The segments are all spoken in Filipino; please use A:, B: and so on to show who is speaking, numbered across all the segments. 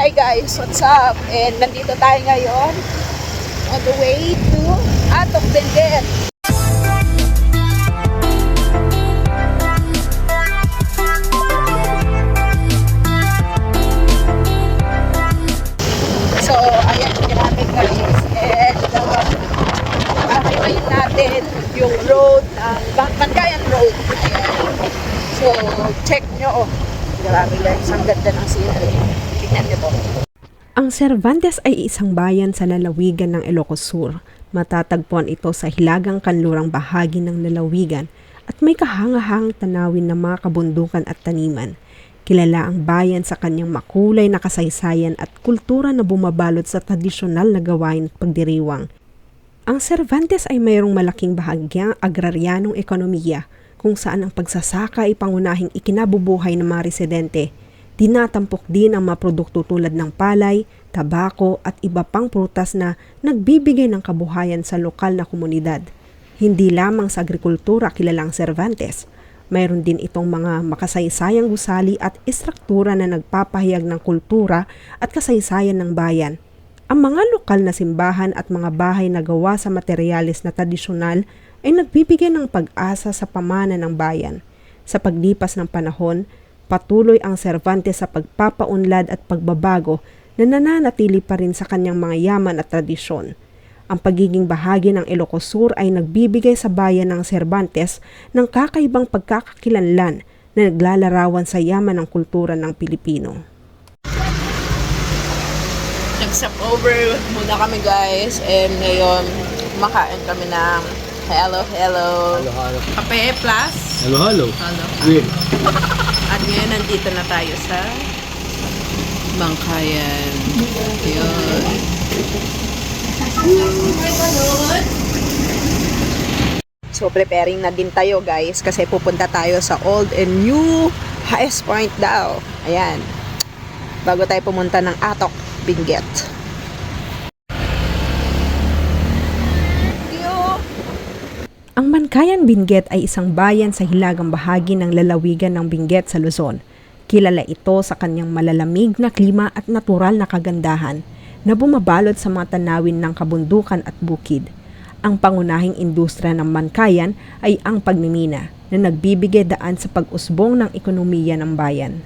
A: Hi guys, what's up? And nandito tayo ngayon on the way to Atok Benguet. So, ayan, grabe guys. And nakaimayin natin yung road, Bangayan Road. Ayan. So, check nyo. Grabe guys, ang ganda ng scenery. Tingnan nyo po.
B: Ang Cervantes ay isang bayan sa lalawigan ng Ilocos Sur. Matatagpuan ito sa hilagang kanlurang bahagi ng lalawigan at may kahangahangang tanawin ng mga kabundukan at taniman. Kilala ang bayan sa kanyang makulay na kasaysayan at kultura na bumabalot sa tradisyonal na gawain at pagdiriwang. Ang Cervantes ay mayroong malaking bahagyang agraryanong ekonomiya kung saan ang pagsasaka ay pangunahing ikinabubuhay ng mga residente. Dinatampok din ang mga produkto tulad ng palay, tabako at iba pang prutas na nagbibigay ng kabuhayan sa lokal na komunidad. Hindi lamang sa agrikultura kilala ang Cervantes. Mayroon din itong mga makasaysayang gusali at istruktura na nagpapahayag ng kultura at kasaysayan ng bayan. Ang mga lokal na simbahan at mga bahay na gawa sa materyales na tradisyonal ay nagbibigay ng pag-asa sa pamana ng bayan. Sa paglipas ng panahon, patuloy ang Cervantes sa pagpapaunlad at pagbabago na nananatili pa rin sa kanyang mga yaman at tradisyon. Ang pagiging bahagi ng Ilocos Sur ay nagbibigay sa bayan ng Cervantes ng kakaibang pagkakakilanlan na naglalarawan sa yaman ng kultura ng Pilipino.
A: Nag-stop over muna kami guys, and ngayon makain kami ng hello.
C: Halo-halo.
A: Kape plus
C: Halo-halo.
A: halo.
C: Green.
A: At ngayon nandito na tayo sa Bangayan. Yun. So preparing na din tayo guys kasi pupunta tayo sa old and new highest point daw. Ayan. Bago tayo pumunta ng Atok Benguet.
B: Ang Bangayan Benguet ay isang bayan sa hilagang bahagi ng lalawigan ng Benguet sa Luzon. Kilala ito sa kanyang malalamig na klima at natural na kagandahan na bumabalot sa mga tanawin ng kabundukan at bukid. Ang pangunahing industriya ng Bangayan ay ang pagmimina na nagbibigay daan sa pag-usbong ng ekonomiya ng bayan.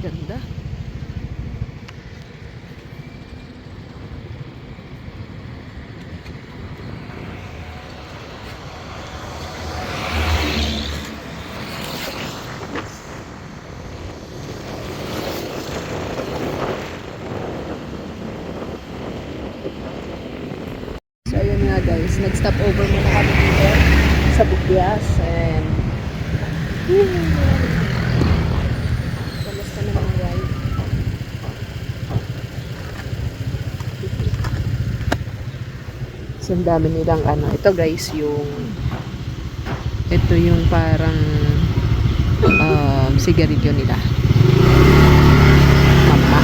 A: Ganda. So ayun nga guys, nag-stop over muna kami dito sa Bugyas and kamusta naman ang ride? So ang dami nilang ito guys ito yung parang sigarilyo nila. Mama.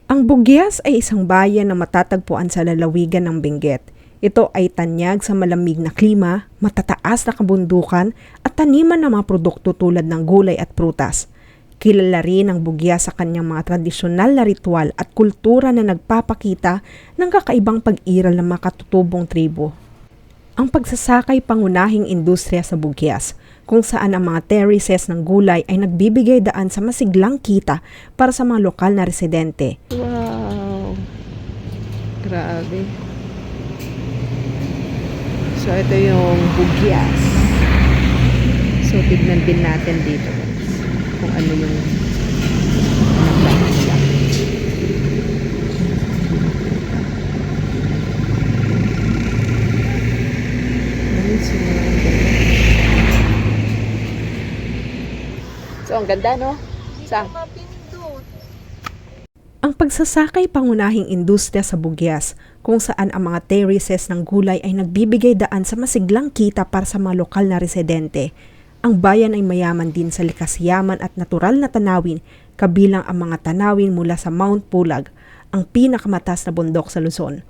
B: Ang Bugyas ay isang bayan na matatagpuan sa lalawigan ng Benguet. Ito ay tanyag sa malamig na klima, matataas na kabundukan at taniman ng mga produkto tulad ng gulay at prutas. Kilala rin ang Bugyas sa kanyang mga tradisyonal na ritual at kultura na nagpapakita ng kakaibang pag-iral ng mga katutubong tribo. Ang pagsasaka ay pangunahing industriya sa Bugyas. kung saan ang mga terraces ng gulay ay nagbibigay daan sa masiglang kita para sa mga lokal na residente.
A: Wow! Grabe. So, ito yung bugyas. So, tignan din natin dito kung ano yung nagbago nila. So, ang ganda, no? Sa
B: Ang pagsasakay pangunahing industriya sa bugyas, kung saan ang mga terraces ng gulay ay nagbibigay daan sa masiglang kita para sa mga lokal na residente. Ang bayan ay mayaman din sa likas yaman at natural na tanawin, kabilang ang mga tanawin mula sa Mount Pulag, ang pinakamataas na bundok sa Luzon.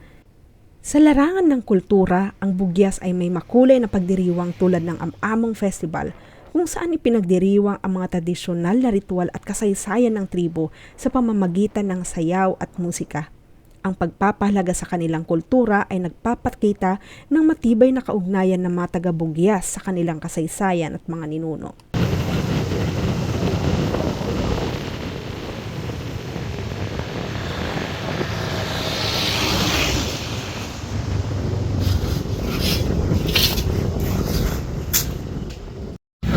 B: Sa larangan ng kultura, ang bugyas ay may makulay na pagdiriwang tulad ng Am-Among Festival, kung saan ipinagdiriwang ang mga tradisyonal na ritual at kasaysayan ng tribo sa pamamagitan ng sayaw at musika. Ang pagpapahalaga sa kanilang kultura ay nagpapakita ng matibay na kaugnayan ng mga taga-bugyas sa kanilang kasaysayan at mga ninuno.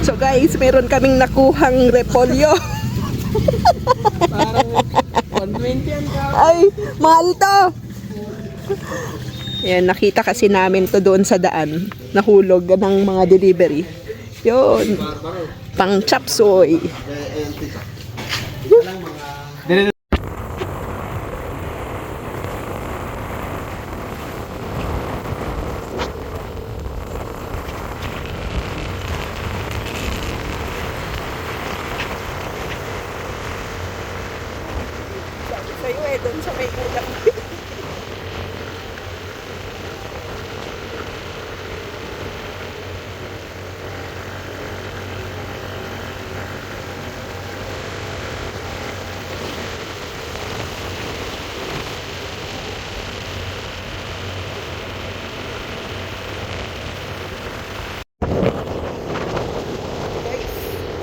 A: So guys, meron kaming nakuhang repolyo.
C: Parang 120 yan ka.
A: Ay, mahal to. Yan, nakita kasi namin to doon sa daan. Nahulog ng mga delivery. Yun. Pang chapsoy. Sabi sa'yo doon sa may ulam.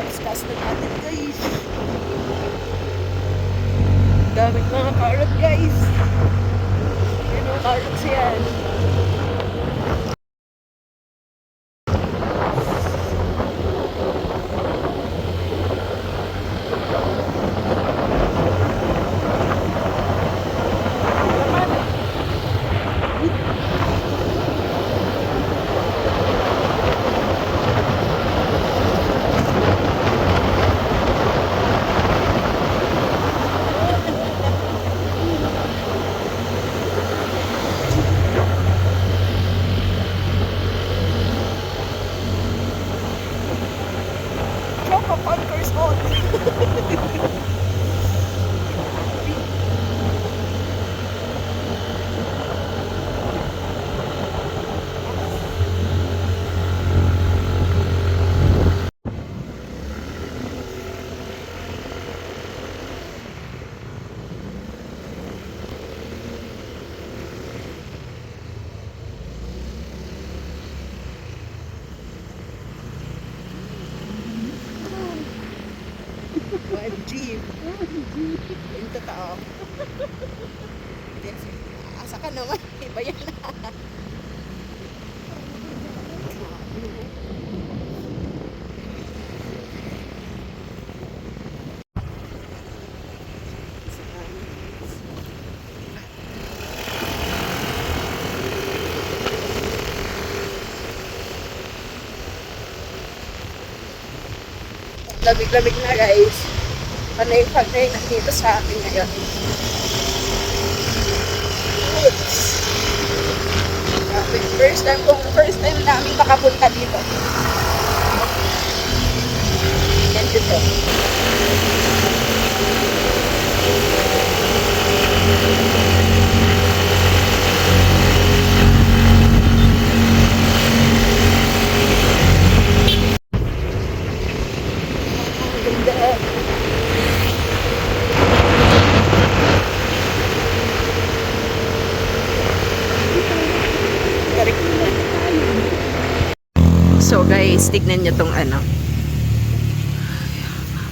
A: Discuss na natin guys. Daming mga carrot guys. Yan yung carrots yan. Choco Punkers on. OMG. Yung totoo. Asa ka naman. Iba yan. Lamig-lamig na guys. Panay-panay na dito sa akin ngayon. First time namin makapunta dito. Yan dito. So guys, guys, tignan nyo tong ano.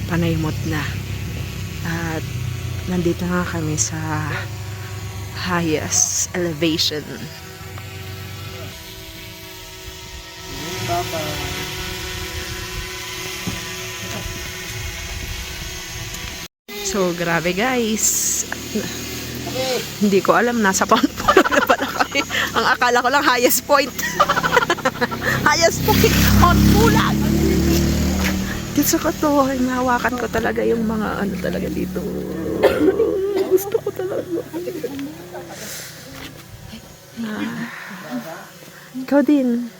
A: Panaymot na. At nandito nga kami sa highest elevation. So, grabe guys. Hindi ko alam, nasa Mount Pulag na pala kami. Ang akala ko lang highest point. Highest point, Mount Pulag. Gusto ko to, hinahawakan ko talaga yung mga ano talaga dito. Gusto ko talaga. Ikaw din.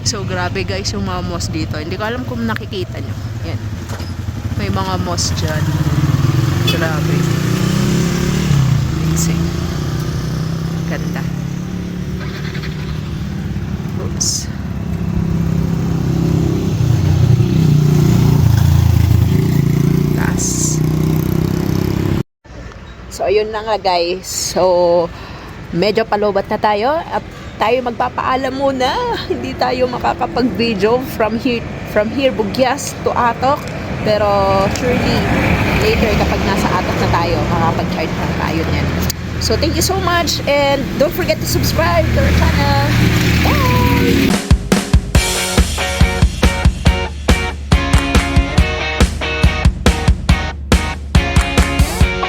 A: So, grabe guys yung mga moss dito. Hindi ko alam kung nakikita nyo. Yan. May mga moss dyan. Grabe. Amazing. Ganda. Oops. Taas. So, ayun na nga guys. So, medyo palobat na tayo. At tayo magpapaalam muna. Hindi tayo makakapag-video from here Bugyas to Atok. Pero surely later kapag nasa Atok na tayo, makakapag-charge na tayo niyan. So thank you so much and don't forget to subscribe to our channel.